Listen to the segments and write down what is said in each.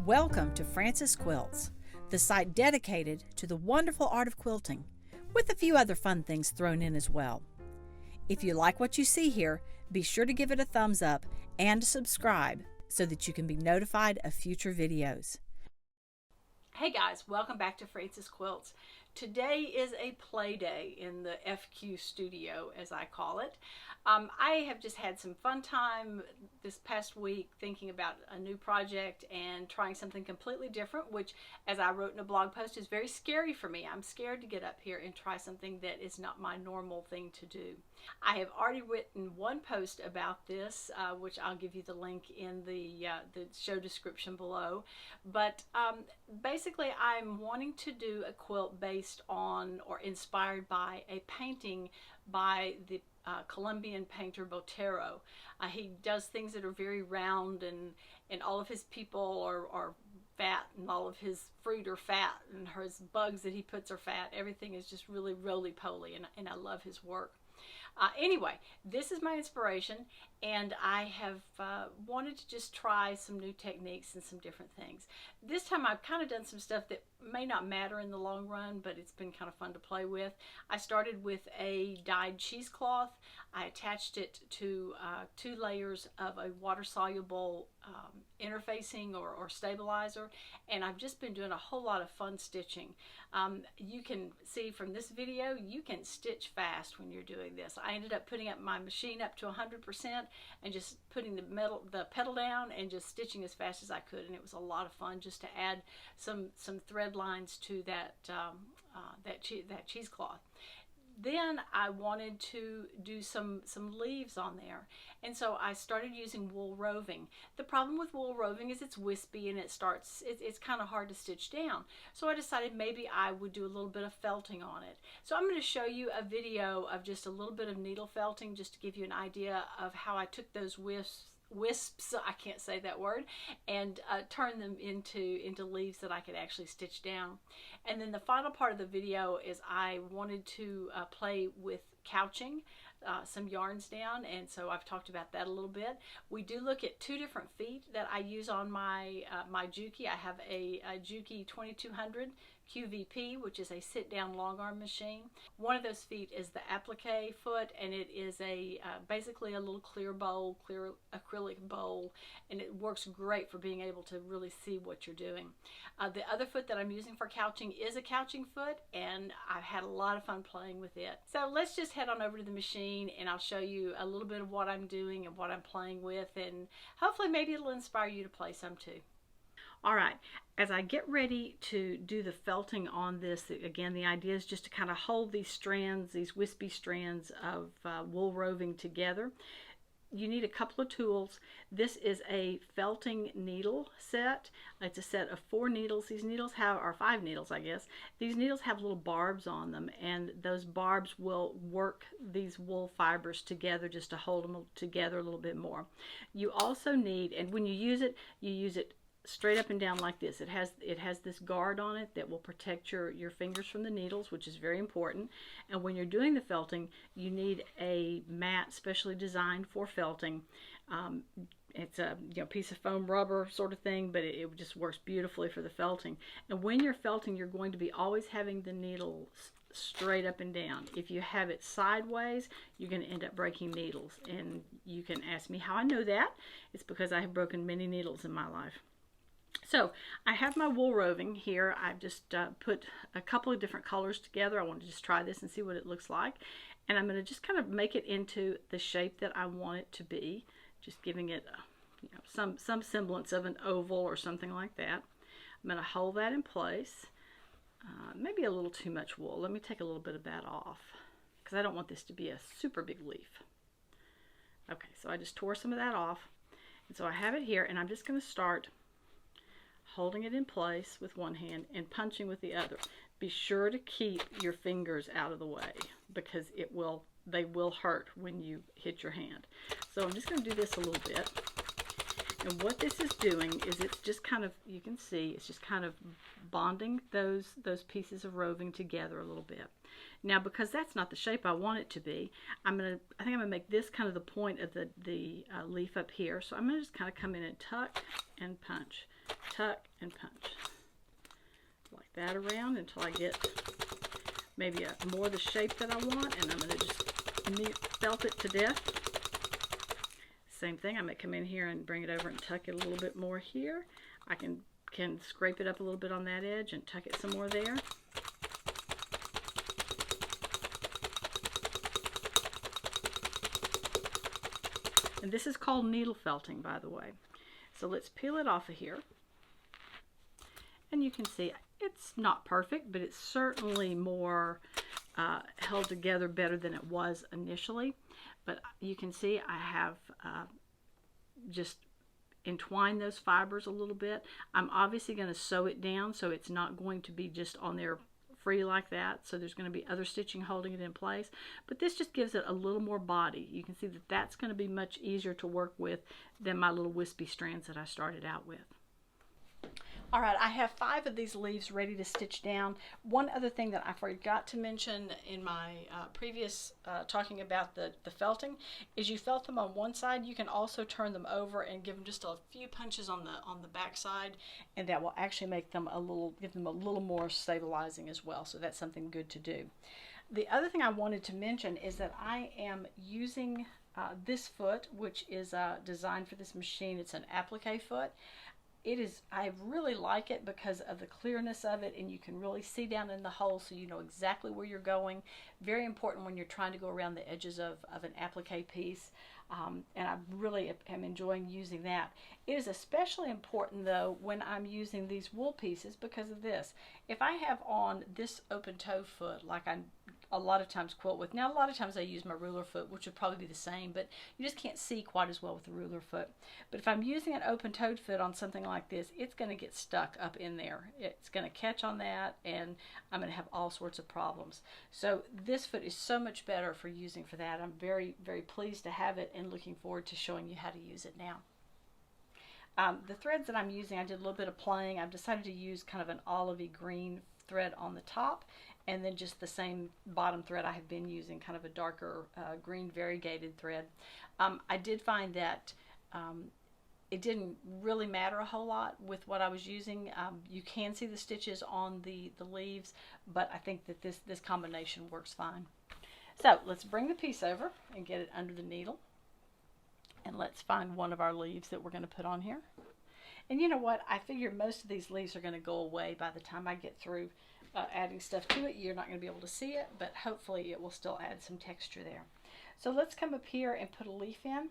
Welcome to Francis Quilts, the site dedicated to the wonderful art of quilting, with a few other fun things thrown in as well. If you like what you see here, be sure to give it a thumbs up and subscribe so that you can be notified of future videos. Hey guys, welcome back to Francis Quilts. Today is a play day in the FQ studio, as I call it. I have just had some fun time this past week thinking about a new project and trying something completely different, which, as I wrote in a blog post, is very scary for me. I'm scared to get up here and try something that is not my normal thing to do. I have already written one post about this, which I'll give you the link in the show description below. But basically, I'm wanting to do a quilt based on or inspired by a painting by the Colombian painter Botero. He does things that are very round, and all of his people are fat, and all of his fruit are fat, and his bugs that he puts are fat. Everything is just really roly-poly, and I love his work. Anyway, this is my inspiration, and I have wanted to just try some new techniques and some different things. This time I've kind of done some stuff that may not matter in the long run, but it's been kind of fun to play with. I started with a dyed cheesecloth. I attached it to 2 layers of a water-soluble interfacing or stabilizer, and I've just been doing a whole lot of fun stitching. You can see from this video, you can stitch fast when you're doing this. I ended up putting up my machine up to 100% and just putting the pedal down and just stitching as fast as I could, and it was a lot of fun just to add some thread lines to that cheesecloth. Then I wanted to do some leaves on there, and so I started using wool roving. The problem with wool roving is it's wispy and it's kind of hard to stitch down. So I decided maybe I would do a little bit of felting on it. So I'm going to show you a video of just a little bit of needle felting, just to give you an idea of how I took those wisps, I can't say that word, and turn them into leaves that I could actually stitch down. And then the final part of the video is I wanted to play with couching some yarns down, and so I've talked about that a little bit. We do look at 2 different feet that I use on my my Juki. I have a Juki 2200 QVP, which is a sit-down long arm machine. One of those feet is the applique foot, and it is a basically a little clear acrylic bowl, and it works great for being able to really see what you're doing. The other foot that I'm using for couching is a couching foot, and I've had a lot of fun playing with it. So let's just head on over to the machine, and I'll show you a little bit of what I'm doing and what I'm playing with, and hopefully maybe it'll inspire you to play some too. All right, as I get ready to do the felting on this, again, the idea is just to kind of hold these strands, these wispy strands of wool roving together. You need a couple of tools. This is a felting needle set. It's a set of 4 needles. These needles are 5 needles, I guess. These needles have little barbs on them, and those barbs will work these wool fibers together just to hold them together a little bit more. You also need, and when you use it straight up and down like this. It has this guard on it that will protect your fingers from the needles, which is very important. And when you're doing the felting, you need a mat specially designed for felting. It's a piece of foam rubber sort of thing, but it just works beautifully for the felting. And when you're felting, you're going to be always having the needle straight up and down. If you have it sideways, you're going to end up breaking needles. And you can ask me how I know that. It's because I have broken many needles in my life. So I have my wool roving here. I've just put a couple of different colors together. I want to just try this and see what it looks like. And I'm going to just kind of make it into the shape that I want it to be, just giving it some semblance of an oval or something like that. I'm going to hold that in place. Maybe a little too much wool. Let me take a little bit of that off, because I don't want this to be a super big leaf. Okay, so I just tore some of that off. And so I have it here, and I'm just going to start holding it in place with one hand and punching with the other. Be sure to keep your fingers out of the way, because they will hurt when you hit your hand. So I'm just going to do this a little bit. And what this is doing is it's just kind of, you can see, it's just kind of bonding those pieces of roving together a little bit. Now, because that's not the shape I want it to be, I think I'm gonna make this kind of the point of the leaf up here. So I'm gonna just kind of come in and tuck and punch, tuck and punch. Like that around until I get maybe more the shape that I want, and I'm going to just felt it to death. Same thing, I'm going to come in here and bring it over and tuck it a little bit more here. I can scrape it up a little bit on that edge and tuck it some more there. And this is called needle felting, by the way. So let's peel it off of here. And you can see it's not perfect, but it's certainly more held together better than it was initially. But you can see I have just entwined those fibers a little bit. I'm obviously going to sew it down so it's not going to be just on there free like that. So there's going to be other stitching holding it in place. But this just gives it a little more body. You can see that that's going to be much easier to work with than my little wispy strands that I started out with. All right, I have 5 of these leaves ready to stitch down. One other thing that I forgot to mention in my previous talking about the felting is you felt them on one side. You can also turn them over and give them just a few punches on the back side, and that will actually make them give them a little more stabilizing as well. So that's something good to do. The other thing I wanted to mention is that I am using this foot, which is designed for this machine. It's an applique foot. I really like it because of the clearness of it, and you can really see down in the hole so you know exactly where you're going. Very important when you're trying to go around the edges of an applique piece, and I really am enjoying using that. It is especially important though when I'm using these wool pieces because of this. If I have on this open toe foot like I a lot of times quilt with, now a lot of times I use my ruler foot, which would probably be the same, but you just can't see quite as well with the ruler foot. But if I'm using an open toed foot on something like this, it's going to get stuck up in there. It's going to catch on that, and I'm going to have all sorts of problems. So this foot is so much better for using for that. I'm very, very pleased to have it and looking forward to showing you how to use it now. The threads that I'm using, I did a little bit of playing. I've decided to use kind of an olivey green thread on the top, and then just the same bottom thread I have been using, kind of a darker green variegated thread. I did find that it didn't really matter a whole lot with what I was using. You can see the stitches on the leaves, but I think that this combination works fine. So let's bring the piece over and get it under the needle. And let's find one of our leaves that we're going to put on here. And you know what? I figure most of these leaves are going to go away by the time I get through adding stuff to it. You're not going to be able to see it, but hopefully it will still add some texture there. So let's come up here and put a leaf in.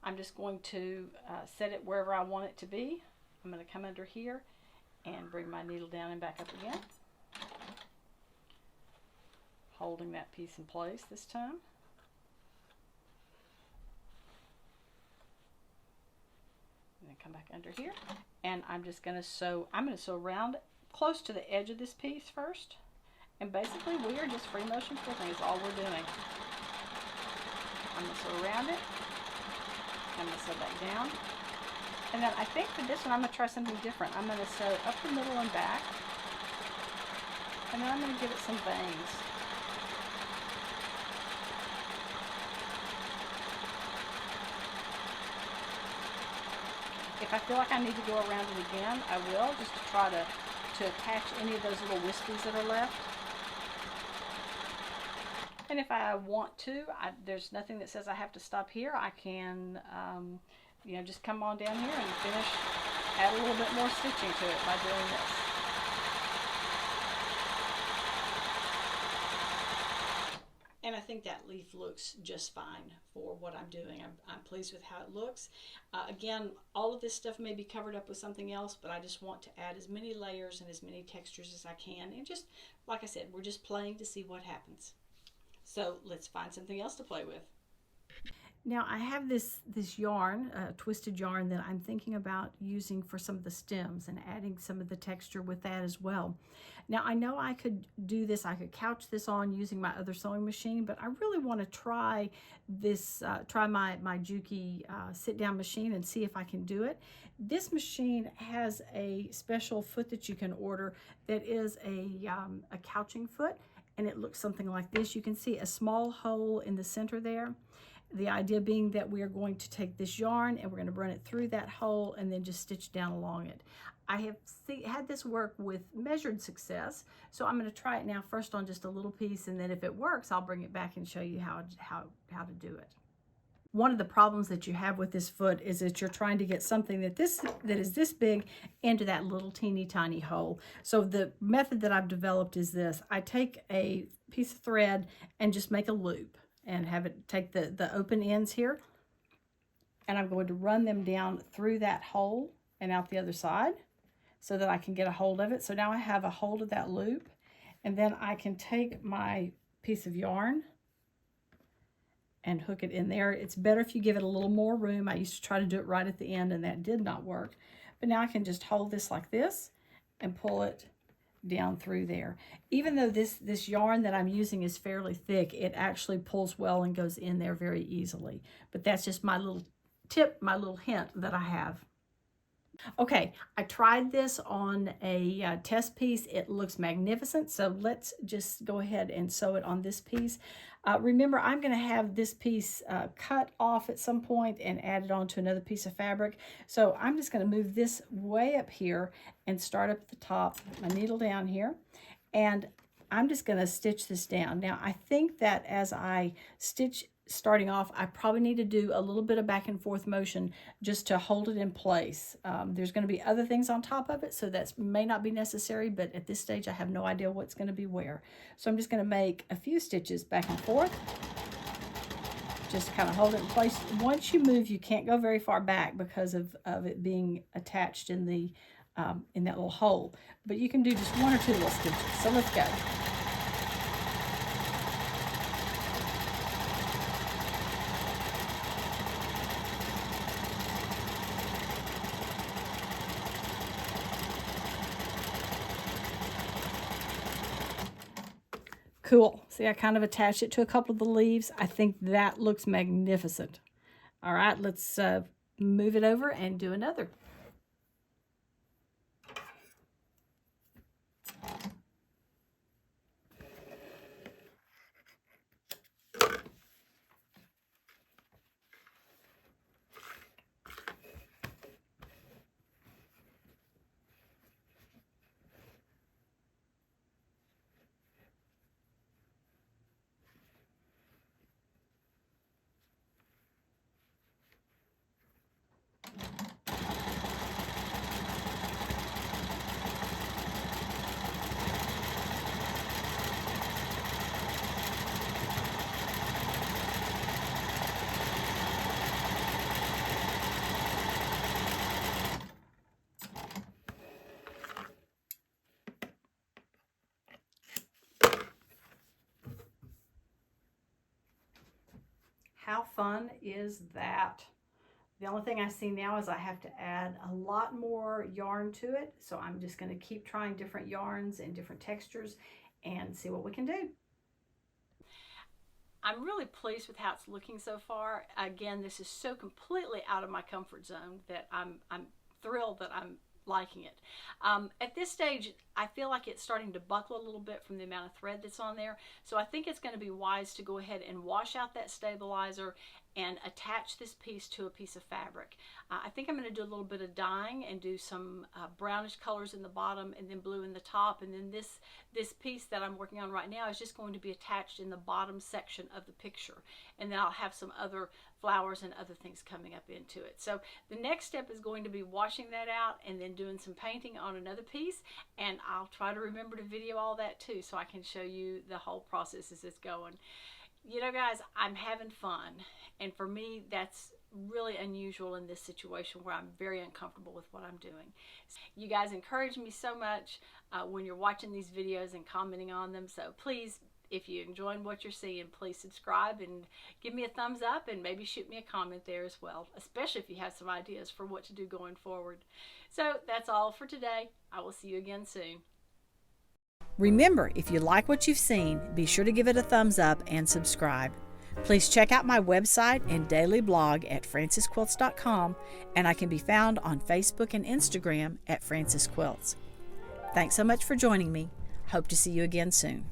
I'm just going to set it wherever I want it to be. I'm going to come under here and bring my needle down and back up again. Holding that piece in place this time. And then come back under here, and I'm just going to sew. I'm going to sew around close to the edge of this piece first, and basically we are just free motion quilting is all we're doing. I'm going to sew around it. I'm going to sew back down, and then I think for this one I'm going to try something different. I'm going to sew up the middle and back, and then I'm going to give it some bangs. If I feel like I need to go around it again, I will, just to try to attach any of those little wispies that are left. And if I want to, there's nothing that says I have to stop here. I can, you know, just come on down here and finish, add a little bit more stitching to it by doing this. And I think that leaf looks just fine for what I'm doing. I'm pleased with how it looks. Again, all of this stuff may be covered up with something else, but I just want to add as many layers and as many textures as I can. And just, like I said, we're just playing to see what happens. So let's find something else to play with. Now I have this yarn, twisted yarn, that I'm thinking about using for some of the stems and adding some of the texture with that as well. Now I know I could do this, I could couch this on using my other sewing machine, but I really want to try this, try my Juki sit-down machine and see if I can do it. This machine has a special foot that you can order that is a couching foot, and it looks something like this. You can see a small hole in the center there. The idea being that we are going to take this yarn and we're going to run it through that hole and then just stitch down along it. I have had this work with measured success, so I'm going to try it now first on just a little piece, and then if it works, I'll bring it back and show you how to do it. One of the problems that you have with this foot is that you're trying to get something that is this big into that little teeny tiny hole. So the method that I've developed is this. I take a piece of thread and just make a loop and have it take the open ends here, and I'm going to run them down through that hole and out the other side so that I can get a hold of it. So now I have a hold of that loop, and then I can take my piece of yarn and hook it in there. It's better if you give it a little more room. I used to try to do it right at the end and that did not work. But now I can just hold this like this and pull it down through there. Even though this yarn that I'm using is fairly thick, it actually pulls well and goes in there very easily. But that's just my little tip, my little hint that I have. Okay, I tried this on a test piece. It looks magnificent, so let's just go ahead and sew it on this piece. Remember, I'm going to have this piece cut off at some point and add it onto another piece of fabric. So I'm just going to move this way up here and start up at the top, my needle down here, and I'm just going to stitch this down. Now, I think that as I stitch starting off, I probably need to do a little bit of back and forth motion just to hold it in place. There's going to be other things on top of it, so that may not be necessary, but at this stage I have no idea what's going to be where. So I'm just going to make a few stitches back and forth, just kind of hold it in place. Once you move, you can't go very far back because of it being attached in the in that little hole, but you can do just one or two little stitches. So let's go. Cool. See, I kind of attached it to a couple of the leaves. I think that looks magnificent. All right, let's move it over and do another. How fun is that? The only thing I see now is I have to add a lot more yarn to it. So I'm just going to keep trying different yarns and different textures and see what we can do. I'm really pleased with how it's looking so far. Again, this is so completely out of my comfort zone that I'm thrilled that I'm liking it. At this stage, I feel like it's starting to buckle a little bit from the amount of thread that's on there. So I think it's going to be wise to go ahead and wash out that stabilizer and attach this piece to a piece of fabric. I think I'm going to do a little bit of dyeing and do some brownish colors in the bottom and then blue in the top, and then this piece that I'm working on right now is just going to be attached in the bottom section of the picture, and then I'll have some other flowers and other things coming up into it. So the next step is going to be washing that out and then doing some painting on another piece, and I'll try to remember to video all that too so I can show you the whole process as it's going. You know, guys, I'm having fun, and for me that's really unusual in this situation where I'm very uncomfortable with what I'm doing. You guys encourage me so much when you're watching these videos and commenting on them, so please, if you're enjoying what you're seeing, please subscribe and give me a thumbs up, and maybe shoot me a comment there as well, especially if you have some ideas for what to do going forward. So that's all for today. I will see you again soon. Remember, if you like what you've seen, be sure to give it a thumbs up and subscribe. Please check out my website and daily blog at francisquilts.com, and I can be found on Facebook and Instagram at Francis Quilts. Thanks so much for joining me. Hope to see you again soon.